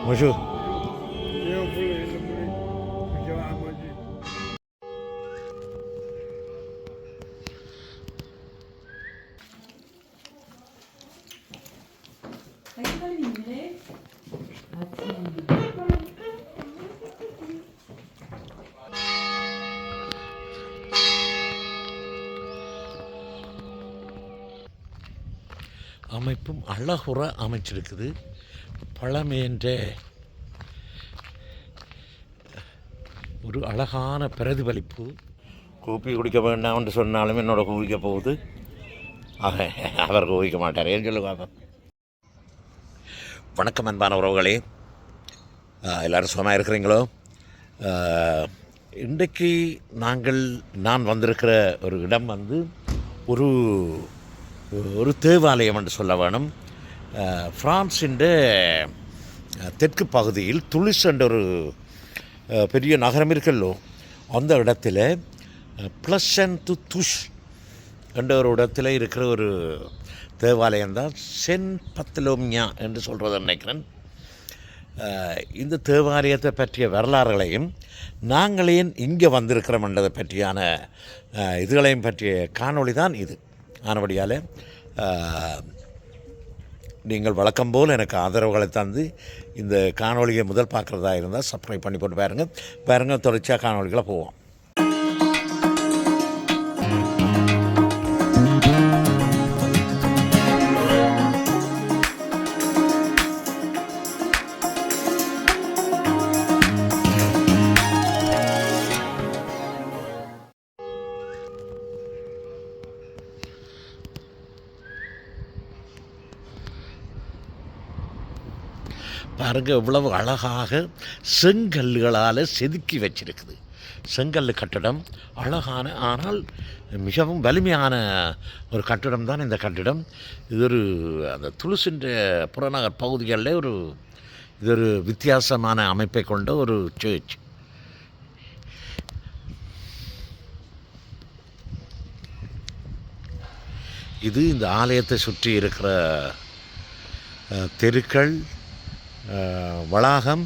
Bonjour. Eu falei, porque a mãe de அமைப்பும் அழகுற அமைச்சிருக்குது. பழமையென்ற ஒரு அழகான பிரதிபலிப்பு. கூப்பி குடிக்க வேண்டாம்னு சொன்னாலும் என்னோட குவிக்க போகுது. ஆக அவர் குவிக்க மாட்டார். ஏன் சொல்லுவாங்க. வணக்கம் அன்பான உறவுகளே, எல்லோரும் சுகமாக இருக்கிறீங்களோ? இன்றைக்கு நான் வந்திருக்கிற ஒரு இடம் வந்து ஒரு ஒரு தேவாலயம் என்று சொல்ல வேணும். ஃப்ரான்ஸின் தெற்கு பகுதியில் துலிஸ் என்ற ஒரு பெரிய நகரம் இருக்கல்லோ, அந்த இடத்துல ப்ளசன் டு துஷ் என்ற ஒரு இடத்துல இருக்கிற ஒரு தேவாலயம் தான் சென்ட் பர்த்தலோமியூ என்று சொல்கிறது நினைக்கிறேன். இந்த தேவாலயத்தை பற்றிய வரலாறுகளையும் நாங்கள் ஏன் இங்கே வந்திருக்கிறோம் என்றதை பற்றியான இதுகளையும் பற்றிய காணொளி தான் இது. ஆனபடியால் நீங்கள் வழக்கம் போல் எனக்கு ஆதரவுகளை தந்து இந்த காணொளியை முதல் பார்க்குறதா இருந்தால் சப்ஸ்கிரைப் பண்ணி போட்டு பாருங்கள் தொடர்ச்சியாக காணொளிகளை போவோம். பாருங்கள், இவ்வளவு அழகாக செங்கல்லுகளால் செதுக்கி வச்சிருக்குது. செங்கல் கட்டிடம் அழகான, ஆனால் மிகவும் வலிமையான ஒரு கட்டிடம் தான் இந்த கட்டிடம். இது ஒரு அந்த துலுசின்ற புறநகர் பகுதிகளில் இது ஒரு வித்தியாசமான அமைப்பை கொண்ட ஒரு சர்ச். இது இந்த ஆலயத்தை சுற்றி இருக்கிற தெருக்கள், வளாகம்.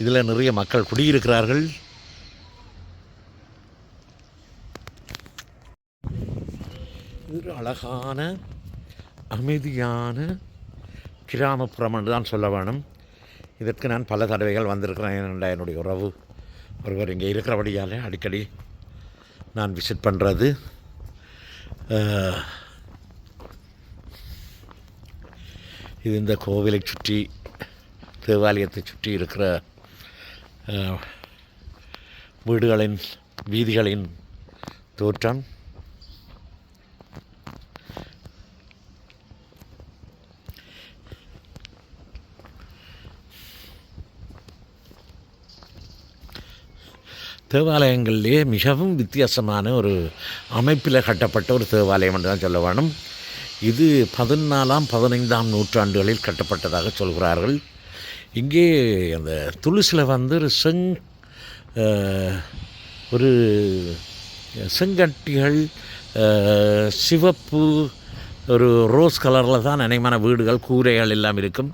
இதில் நிறைய மக்கள் குடியிருக்கிறார்கள். இது ஒரு அழகான அமைதியான கிராமப்புறம் என்று தான் சொல்ல வேணும். இதற்கு நான் பல தடவைகள் வந்திருக்கிறேன். என்னுடைய உறவு ஒருவர் இங்கே இருக்கிறபடியால் அடிக்கடி நான் விசிட் பண்ணுறது. இது இந்த கோவிலை சுற்றி, தேவாலயத்தை சுற்றி இருக்கிற வீடுகளின் வீதிகளின் தோற்றம். தேவாலயங்களிலே மிகவும் வித்தியாசமான ஒரு அமைப்பில் கட்டப்பட்ட ஒரு தேவாலயம் என்று தான் சொல்ல வேணும். இது 14ஆம் 15ஆம் நூற்றாண்டுகளில் கட்டப்பட்டதாக சொல்கிறார்கள். இங்கே அந்த துலுசில் வந்து ஒரு செங்கட்டிகள், சிவப்பு, ஒரு ரோஸ் கலரில் தான் அநேகமான வீடுகள், கூரைகள் எல்லாம் இருக்கும்.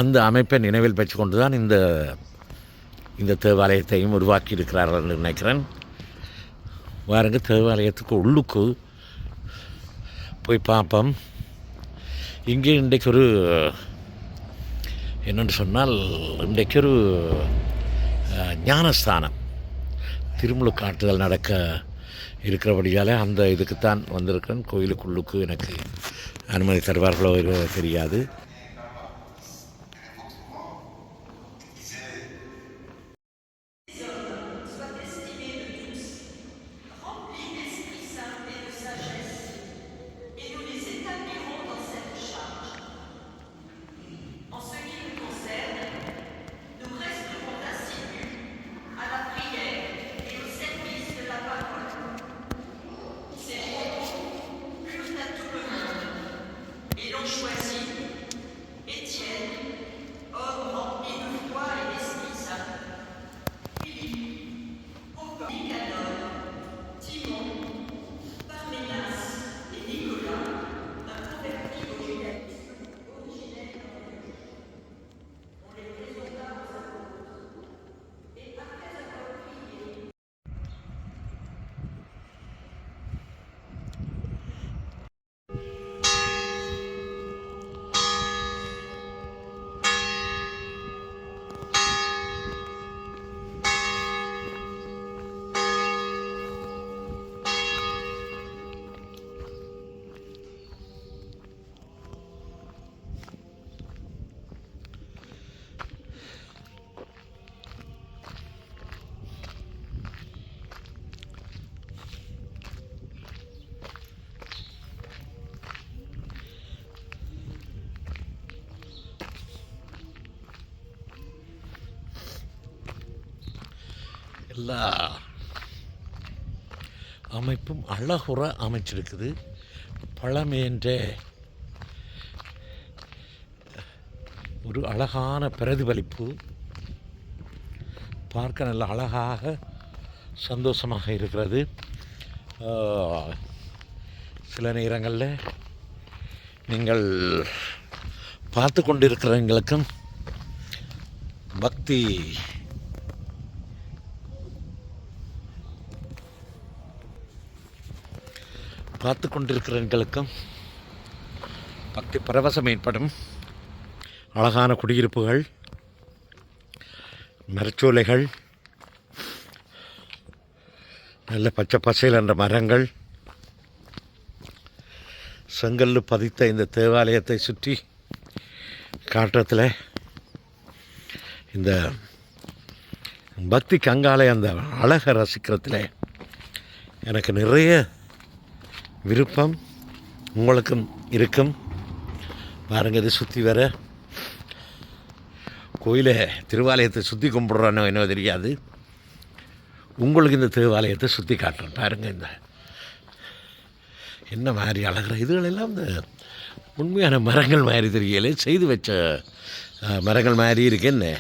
அந்த அமைப்பை நினைவில் வச்சு கொண்டு தான் இந்த தேவாலயத்தையும் உருவாக்கி இருக்கிறார்கள் என்று நினைக்கிறேன். பாருங்க, தேவாலயத்துக்கு உள்ளுக்கு போய் பார்ப்போம். இங்கே இன்றைக்கு ஒரு என்னென்னு சொன்னால், இன்றைக்கு ஒரு ஞானஸ்தானம், திருமுழுக்காட்டுதல் நடக்க இருக்கிறபடியால் அந்த இதுக்குத்தான் வந்திருக்கிறேன். கோயிலுக்குள்ளுக்கு எனக்கு அனுமதி தருவார்களோ தெரியாது. எல்லா அமைப்பும் அழகுற அமைச்சிருக்குது. பழமையென்ற ஒரு அழகான பிரதிபலிப்பு. பார்க்க நல்ல அழகாக சந்தோஷமாக இருக்கிறது. சில நேரங்களில் நீங்கள் பார்த்து கொண்டிருக்கிறவங்களுக்கும் பக்தி பார்த்து கொண்டிருக்கிறவங்களுக்கும் பக்தி பரவசம் ஏற்படும். அழகான குடியிருப்புகள், மரச்சோலைகள், நல்ல பச்சை பசையில் என்ற மரங்கள், செங்கல் பதித்த இந்த தேவாலயத்தை சுற்றி காட்டுறத்தில் இந்த பக்தி கங்காலை அந்த அழகை ரசிக்கிறதுல எனக்கு நிறைய விருப்பம். உங்களுக்கும் இருக்கும். பாருங்க, இது சுற்றி வர கோயிலை திருவாலயத்தை சுற்றி கும்பிட்றானோ என்னவோ தெரியாது. உங்களுக்கு இந்த தேவாலயத்தை சுற்றி காட்டுறேன். பாருங்கள், இந்த என்ன மாதிரி அழகிற இதுகளெல்லாம் இந்த உண்மையான மரங்கள் மாதிரி தெரியல, செய்து வச்ச மரங்கள் மாதிரி இருக்கு. என்ன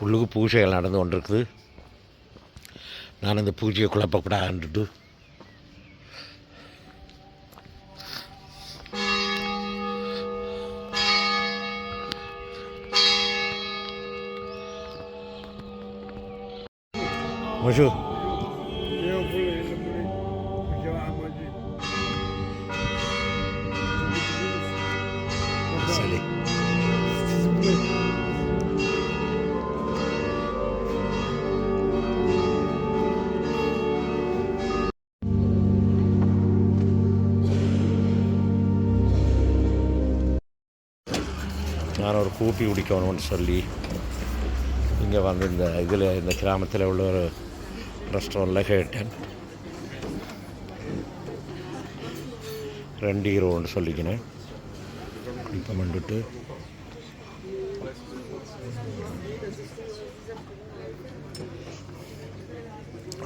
உள்ளுக்கு பூஜைகள் நடந்து கொண்டிருக்குது. நான் இந்த பூஜையை குழப்பக்கூடாதுன்ட்டு மஷு Eu pulei, eu pulei. Porque eu amo de. சரி. நான் ஒரு கூப்பி குடிக்கணும்னு சொல்லி இங்கே வந்து இந்த கிராமத்தில் உள்ள ஒரு ரெஸ்டாரண்ட்டில் கேட்டேன். 2 யூரோன்னு சொல்லிக்கினேன். இப்போ வந்துட்டு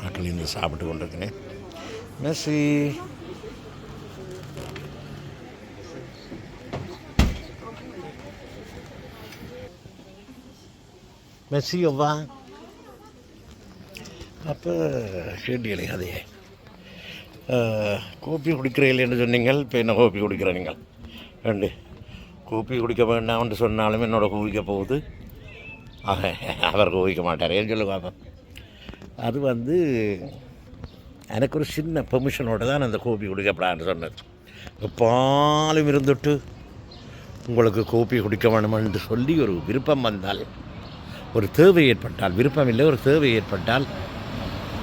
ஆட்டில் இருந்து சாப்பிட்டு கொண்டிருக்கிறேன். மெஸ்ஸி மெஸ்ஸி ஒவ்வா அப்போ கேட்டீங்களே அதையே கோப்பி குடிக்கிறீங்களேன்னு சொன்னீங்கள். இப்போ என்ன கோப்பி குடிக்கிற நீங்கள்? ரெண்டு கோப்பி குடிக்க வேண்டாம்னு சொன்னாலும் என்னோட குவிக்க போகுது. அவர் குவிக்க மாட்டார். ஏன் சொல்லு பார்ப்போம். அது வந்து எனக்கு ஒரு சின்ன பெர்மிஷனோடு தான் அந்த கோப்பி குடிக்கப்படான்னு சொன்னது. எப்பாலும் இருந்துட்டு உங்களுக்கு கோப்பி குடிக்க வேணுமென்று சொல்லி ஒரு விருப்பம் வந்தால், ஒரு தேவை ஏற்பட்டால், விருப்பம் இல்லை ஒரு தேவை ஏற்பட்டால்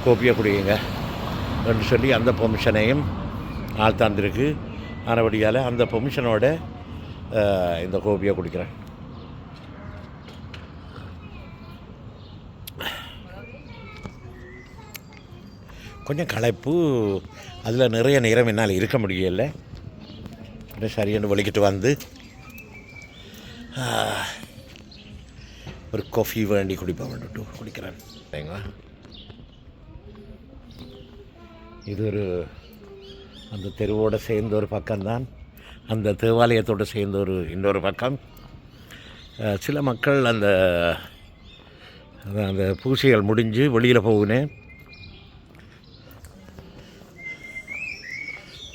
கோப்பியை குடியுங்க என்று சொல்லி அந்த பெர்மிஷனையும் ஆள் தந்திருக்கு. ஆனபடியால் அந்த பெர்மிஷனோட இந்த கோப்பியை குடிக்கிறேன். கொஞ்சம் களைப்பு, அதில் நிறைய நேரம் என்னால் இருக்க முடியலை. சரியான வலிக்கிட்டு வந்து ஒரு காஃபி வேண்டி குடிப்பேன் வந்துட்டு குடிக்கிறேன். சரிங்களா? இது ஒரு அந்த தெருவோடு சேர்ந்த ஒரு பக்கம்தான், அந்த தேவாலயத்தோடு சேர்ந்த இன்னொரு பக்கம். சில மக்கள் அந்த அந்த பூசைகள் முடிஞ்சு வெளியில் போகுனேன்.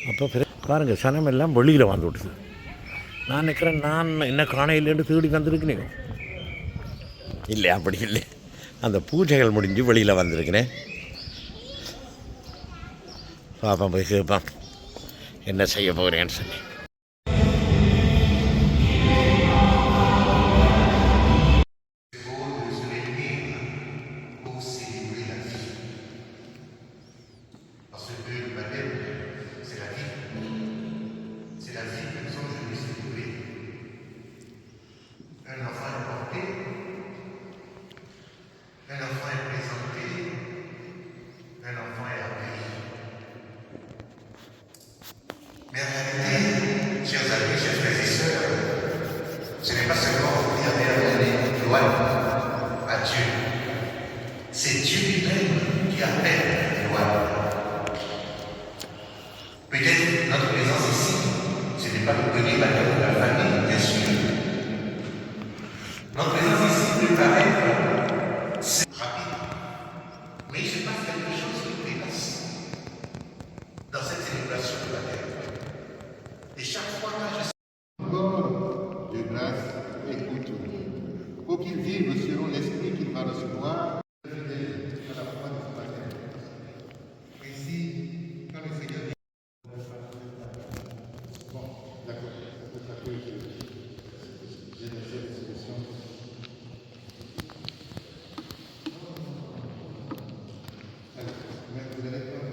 அப்போ பாருங்கள், சனம் எல்லாம் வெளியில் வந்து விடுது. நான் நினைக்கிறேன் நான் என்ன காணையிலேருந்து தேடி வந்திருக்கேன். இல்லை, அப்படி இல்லை. அந்த பூஜைகள் முடிஞ்சு வெளியில் வந்திருக்கிறேன். பாப்பா போய் கேட்பான் என்ன செய்ய போகிறேன்னு சொல்லி. C'est la vie Mais en réalité, chers amis, chers frères et sœurs, ce n'est pas seulement dire dernier gloire à Dieu. C'est Dieu lui-même qui appelle gloire. Peut-être notre présence ici, ce n'est pas pour venir la de la famille, bien sûr. Notre présence ici peut paraître rapide, mais il se passe quelque chose qui dépasse dans cette célébration de la terre. Et chaque fois que je Encore de grâce, écoute, pour qu'il vive selon l'esprit qu'il va recevoir, fidèle à la foi de son baptême. Ainsi, quand le Seigneur dit, bon, d'accord, c'est ça que j'ai laissé l'expression. Alors, mais vous allez prendre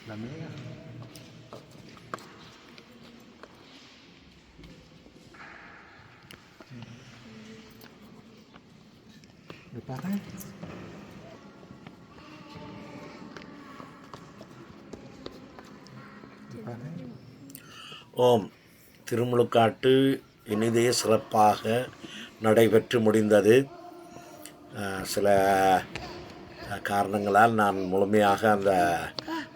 la mer. Le parrain. ஓம் திருமுழுக்காட்டு இனிதே சிறப்பாக நடைபெற்று முடிந்தது. சில காரணங்களால் நான் முழுமையாக அந்த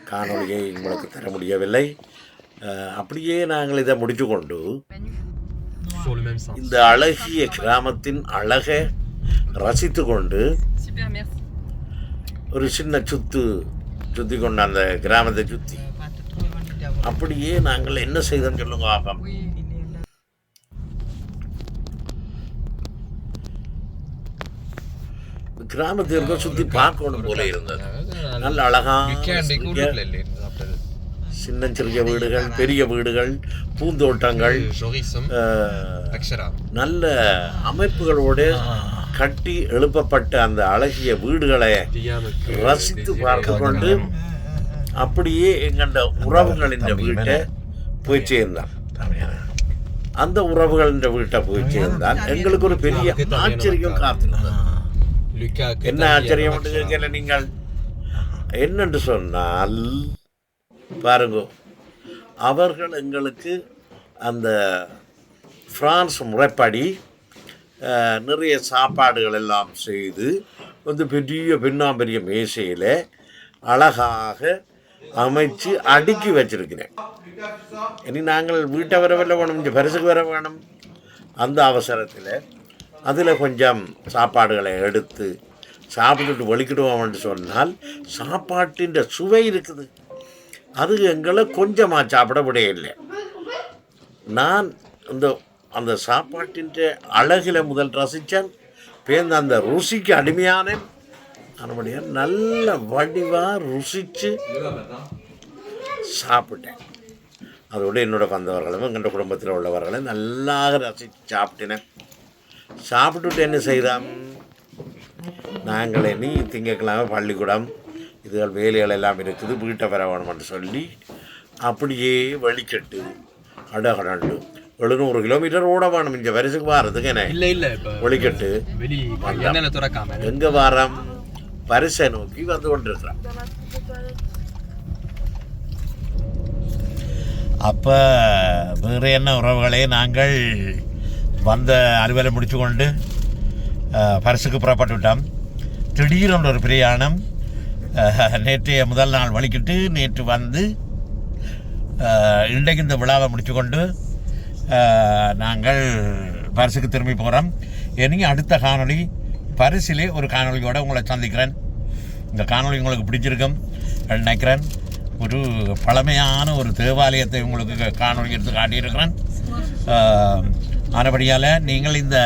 காணொளியை உங்களுக்கு தர முடியவில்லை. அப்படியே நாங்கள் இதை முடித்து கொண்டு இந்த அழகிய கிராமத்தின் அழகை ரசித்து கொண்டு ஒரு சின்ன சுற்றி கொண்டு அந்த கிராமத்தை சுற்றி அப்படியே நாங்கள் என்ன செய்தோம் சொல்லுங்க பாப்போம். கிராமத்திற்கு சுற்றி பார்க்கணும் போல இருந்தது. நல்ல அழகாக சின்னஞ்சிறிய வீடுகள், பெரிய வீடுகள், பூந்தோட்டங்கள், நல்ல அமைப்புகளோடு கட்டி எழுப்பப்பட்ட அந்த அழகிய வீடுகளை ரசித்து பார்த்து கொண்டு அப்படியே எங்கண்ட உறவுகளின் வீட்டை போய் சேர்ந்தான். அந்த உறவுகளின் வீட்டை போய் சேர்ந்தால் எங்களுக்கு ஒரு பெரிய ஆச்சரியம் காத்திருந்தது. என்ன ஆச்சரியம் கேட்கல நீங்கள்? என்னென்று சொன்னால் பாருங்க, அவர்கள் எங்களுக்கு அந்த பிரான்ஸ் முறைப்படி நிறைய சாப்பாடுகள் எல்லாம் செய்து வந்து பெரிய பெரிய மேசையில் அழகாக அமைச்சு அடுக்கி வச்சிருக்கிறேன். இனி நாங்கள் வீட்டை வர வேணும், இங்கே பரிசுக்கு வர வேணும். அந்த அவசரத்தில் அதில் கொஞ்சம் சாப்பாடுகளை எடுத்து சாப்பிட்டுட்டு வலிக்கிடுவோம்னு சொன்னால் சாப்பாட்டின் சுவை இருக்குது. அது எங்களை கொஞ்சமாக சாப்பிட முடியலை. நான் அந்த சாப்பாட்டின் அழகில் முதல் ரசித்தேன். பேர்ந்து அந்த ருசிக்கு அடிமையானேன். அதனுடைய நல்ல வடிவாக ருசித்து சாப்பிட்டேன். அதோடு என்னோட வந்தவர்களும் எங்கள் குடும்பத்தில் உள்ளவர்களும் நல்லா ரசித்து சாப்பிட்டேன். சாப்பிட்டுட்டு என்ன செய்கிறோம், நாங்களே நீ திங்கக்கிழமை பள்ளிக்கூடம் இதுகள் வேலைகள் எல்லாம் இருக்குது, வீட்டை வர வேணும்னு சொல்லி அப்படியே வழிகட்டு அடகடண்டு 700 கிலோமீட்டர் ஓட வேணும் இங்கே வரிசைக்கு வாரதுக்கு. என்ன இல்லை வழிகட்டு எங்கே வாரம் பரிசை நோக்கி வந்து கொண்டிருக்கிறோம். அப்போ வேறு என்ன உறவுகளே, நாங்கள் வந்த அலுவலை முடித்து கொண்டு பரிசுக்கு புறப்பட்டு விட்டோம். திடீரென்று ஒரு பிரயாணம். நேற்றைய முதல் நாள் வலிக்கிட்டு நேற்று வந்து இன்றைக்கு இந்த விழாவை முடித்து கொண்டு நாங்கள் பரிசுக்கு திரும்பி போகிறோம். இனி அடுத்த காணொளி பரிசிலே ஒரு காணொளியோடு உங்களை சந்திக்கிறேன். இந்த காணொளி உங்களுக்கு பிடிச்சிருக்கும் நினைக்கிறேன். ஒரு பழமையான ஒரு தேவாலயத்தை உங்களுக்கு காணொளி எடுத்து காட்டியிருக்கிறேன். ஆனபடியால் நீங்கள் இந்த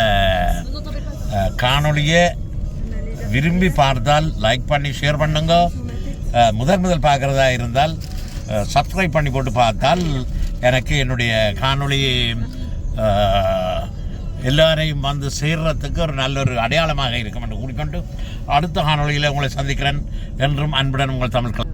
காணொளியை விரும்பி பார்த்தால் லைக் பண்ணி ஷேர் பண்ணுங்க. முதல் பார்க்குறதா இருந்தால் சப்ஸ்கிரைப் பண்ணி போட்டு பார்த்தால் எனக்கு என்னுடைய காணொளி எல்லாரையும் வந்து சேர்றதுக்கு ஒரு நல்ல ஒரு அடையாளமாக இருக்கும் என்று கூறிக்கொண்டு அடுத்த காணொளியில் உங்களை சந்திக்கிறேன். என்றும் அன்புடன் உங்கள் தமிழ்.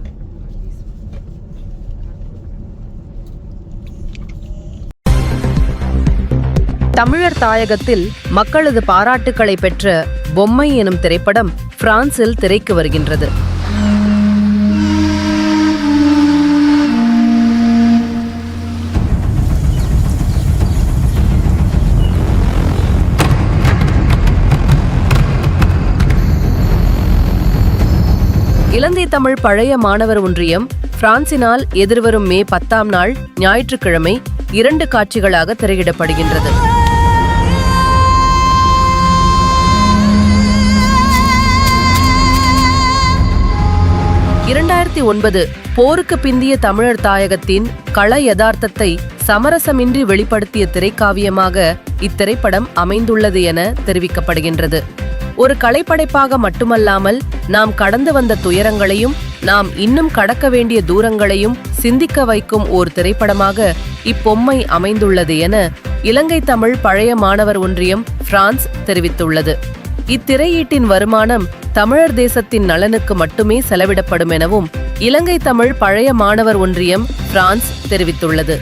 தமிழர் தாயகத்தில் மக்களது பாராட்டுக்களை பெற்ற பொம்மை எனும் திரைப்படம் பிரான்சில் திரைக்கு வருகின்றது. இலங்கை தமிழ் பழைய மாணவர் ஒன்றியம் பிரான்சினால் எதிர்வரும் மே 10ஆம் நாள் ஞாயிற்றுக்கிழமை 2 காட்சிகளாக திரையிடப்படுகின்றது. போருக்கு பிந்திய தமிழர் தாயகத்தின் கள யதார்த்தத்தை சமரசமின்றி வெளிப்படுத்திய திரைக்காவியமாக இத்திரைப்படம் அமைந்துள்ளது என தெரிவிக்கப்படுகின்றது. ஒரு கலைப்படைப்பாக மட்டுமல்லாமல் நாம் கடந்து வந்த துயரங்களையும் நாம் இன்னும் கடக்க வேண்டிய தூரங்களையும் சிந்திக்க வைக்கும் ஓர் திரைப்படமாக இப்பொம்மை அமைந்துள்ளது என இலங்கை தமிழ் பழைய மாணவர் ஒன்றியம் பிரான்ஸ் தெரிவித்துள்ளது. இத்திரையீட்டின் வருமானம் தமிழர் தேசத்தின் நலனுக்கு மட்டுமே செலவிடப்படும் எனவும் இலங்கை தமிழ் பழைய மாணவர் ஒன்றியம் பிரான்ஸ் தெரிவித்துள்ளது.